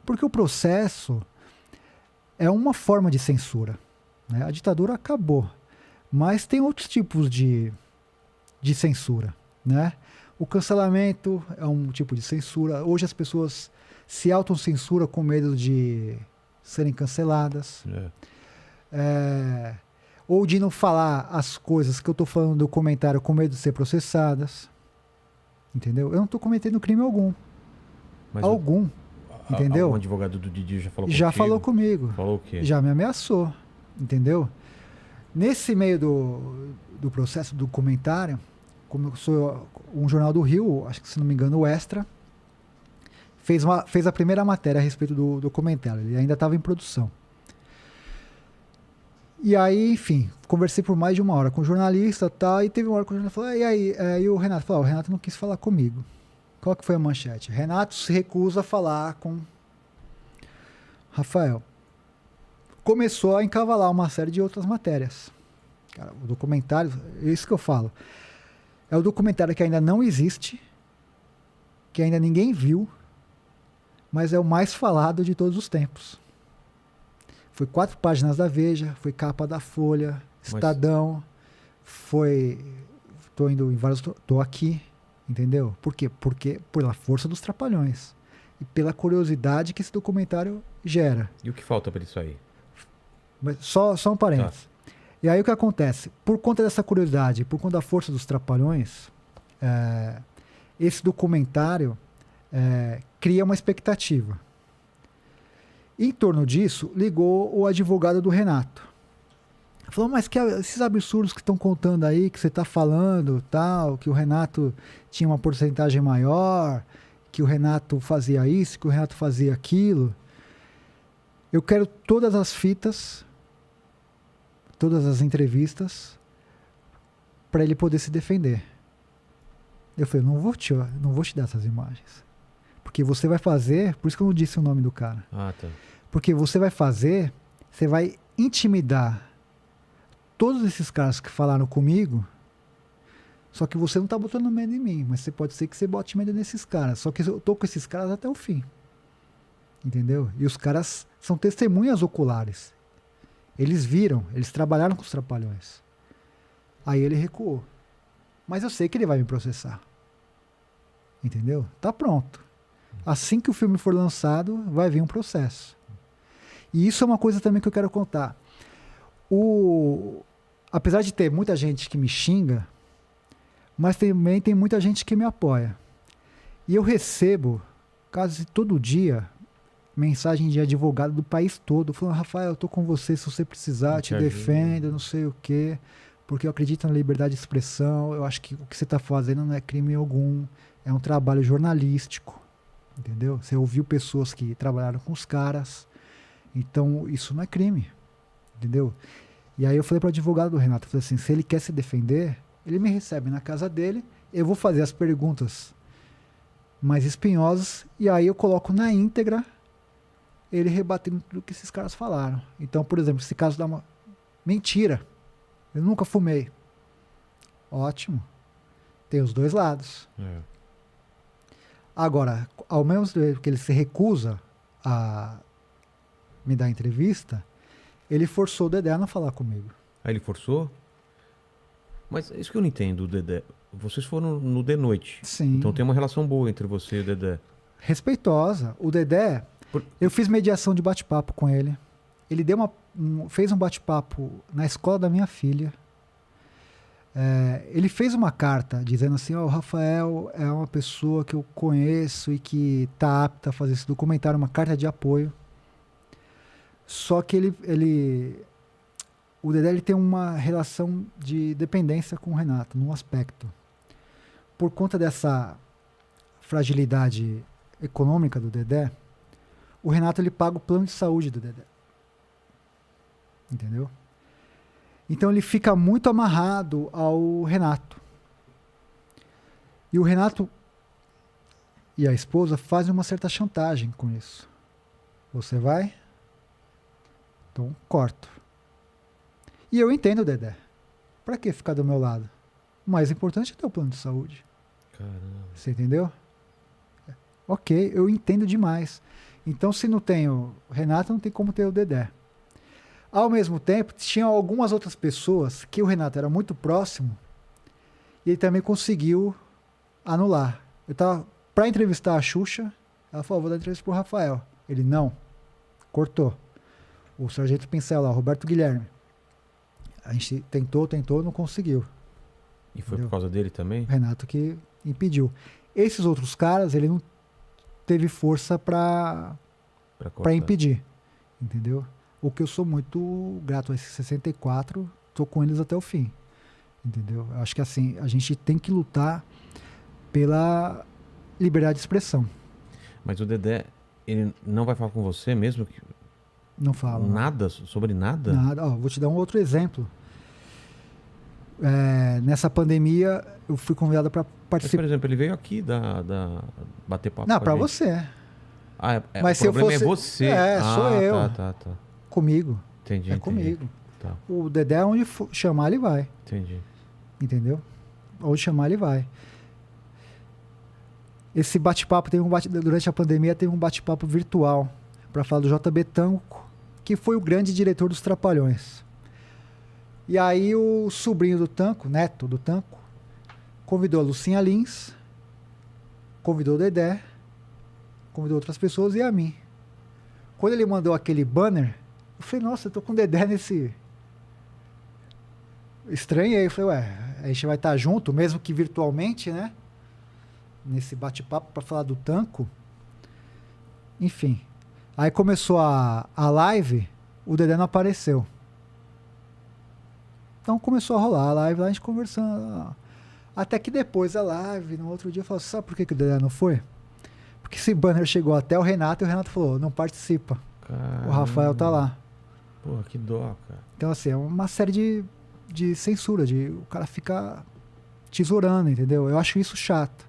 Porque o processo é uma forma de censura, né? A ditadura acabou, mas tem outros tipos de censura, né? O cancelamento é um tipo de censura. Hoje as pessoas se autocensuram com medo de serem canceladas. Ou de não falar as coisas que eu estou falando no comentário com medo de ser processadas. Entendeu? Eu não estou cometendo crime algum. Mas algum. Entendeu? Algum advogado do Didi já falou contigo? Já falou comigo. Falou o quê? Já me ameaçou. Entendeu? Nesse meio do processo do comentário, como eu sou um jornal do Rio, acho que se não me engano o Extra, fez a primeira matéria a respeito do documentário. Ele ainda estava em produção. E aí, enfim, conversei por mais de uma hora com o jornalista e tal, e teve uma hora que o jornalista falou, e aí? E o Renato falou, o Renato não quis falar comigo. Qual que foi a manchete? Renato se recusa a falar com Rafael. Começou a encavalar uma série de outras matérias. Cara, o documentário, é isso que eu falo. É o documentário que ainda não existe, que ainda ninguém viu, mas é o mais falado de todos os tempos. Foi 4 páginas da Veja, foi capa da Folha, Estadão, foi... Tô indo em vários... Tô aqui, entendeu? Por quê? Porque pela força dos Trapalhões. E pela curiosidade que esse documentário gera. E o que falta para isso aí? Mas só um parênteses. Tá. E aí o que acontece? Por conta dessa curiosidade, por conta da força dos Trapalhões, esse documentário cria uma expectativa. Em torno disso, ligou o advogado do Renato. Falou, mas que esses absurdos que estão contando aí, que você está falando, tal, que o Renato tinha uma porcentagem maior, que o Renato fazia isso, que o Renato fazia aquilo. Eu quero todas as fitas, todas as entrevistas, para ele poder se defender. Eu falei, não vou te dar essas imagens. Porque você vai fazer, por isso que eu não disse o nome do cara. Tá. Porque você vai intimidar todos esses caras que falaram comigo, só que você não tá botando medo em mim, mas pode ser que você bote medo nesses caras. Só que eu tô com esses caras até o fim. Entendeu? E os caras são testemunhas oculares. Eles viram, eles trabalharam com os Trapalhões. Aí ele recuou. Mas eu sei que ele vai me processar. Entendeu? Tá pronto. Assim que o filme for lançado, vai vir um processo. E isso é uma coisa também que eu quero contar. Apesar de ter muita gente que me xinga, mas também tem muita gente que me apoia. E eu recebo, quase todo dia, mensagem de advogado do país todo, falando, Rafael, eu tô com você, se você precisar, te defendo, não sei o quê, porque eu acredito na liberdade de expressão, eu acho que o que você tá fazendo não é crime algum, é um trabalho jornalístico. Entendeu? Você ouviu pessoas que trabalharam com os caras. Então, isso não é crime. Entendeu? E aí eu falei para o advogado do Renato, eu falei assim, se ele quer se defender, ele me recebe na casa dele, eu vou fazer as perguntas mais espinhosas, e aí eu coloco na íntegra ele rebatendo tudo que esses caras falaram. Então, por exemplo, esse caso dá uma... Mentira. Eu nunca fumei. Ótimo. Tem os dois lados. Agora, ao mesmo tempo que ele se recusa a me dar entrevista, ele forçou o Dedé a não falar comigo. Ele forçou? Mas isso que eu não entendo, Dedé. Vocês foram no de noite. Sim. Então tem uma relação boa entre você e o Dedé. Respeitosa. O Dedé, eu fiz mediação de bate-papo com ele. Ele fez um bate-papo na escola da minha filha. Ele fez uma carta dizendo assim, o Rafael é uma pessoa que eu conheço e que está apta a fazer esse documentário, uma carta de apoio. Só que o Dedé tem uma relação de dependência com o Renato, num aspecto. Por conta dessa fragilidade econômica do Dedé, o Renato ele paga o plano de saúde do Dedé. Entendeu? Então ele fica muito amarrado ao Renato. E o Renato e a esposa fazem uma certa chantagem com isso. Você vai? Então corto. E eu entendo o Dedé. Pra que ficar do meu lado? O mais importante é ter o plano de saúde. Caramba. Você entendeu? Ok, eu entendo demais. Então, se não tem o Renato, não tem como ter o Dedé. Ao mesmo tempo, tinha algumas outras pessoas que o Renato era muito próximo e ele também conseguiu anular. Eu tava pra entrevistar a Xuxa, ela falou, vou dar entrevista pro Rafael. Ele, não, cortou. O Sargento Pincel lá, o Roberto Guilherme. A gente tentou, não conseguiu. E foi Entendeu? por causa dele também? O Renato que impediu. Esses outros caras, ele não teve força pra cortar. impedir, entendeu? O que eu sou muito grato a esses 64, tô com eles até o fim, entendeu? Eu acho que assim, a gente tem que lutar pela liberdade de expressão. Mas o Dedé, ele não vai falar com você mesmo? Não falo. Nada? Sobre nada? Nada. Ó, vou te dar um outro exemplo. Nessa pandemia, eu fui convidado para Mas, participar. por exemplo, ele veio aqui bater papo Não, com a para gente. você. Ah, Mas o se eu problema fosse- é você. sou eu. Tá. Comigo. Entendi, É entendi. comigo. Tá, O Dedé, onde chamar, ele vai. entendi. Entendeu? Onde chamar, ele vai. Esse bate-papo, durante a pandemia, teve um bate-papo virtual para falar do JB Tanco, que foi o grande diretor dos Trapalhões. E aí o sobrinho do Tanco, neto do Tanco, convidou a Lucinha Lins, convidou o Dedé, convidou outras pessoas e a mim. Quando ele mandou aquele banner, eu falei, nossa, eu tô com o Dedé nesse... Estranhei, eu falei, ué, a gente vai estar junto, mesmo que virtualmente, né? Nesse bate-papo para falar do Tanco. Enfim. Aí começou a live, o Dedé não apareceu. Então começou a rolar a live lá, a gente conversando. Até que depois da live, no outro dia, eu falei, sabe por que o Dedé não foi? Porque esse banner chegou até o Renato e o Renato falou, não participa. Caramba. O Rafael tá lá. Porra, que dó, cara. Então assim, é uma série de censura, de o cara ficar tesourando, entendeu? Eu acho isso chato.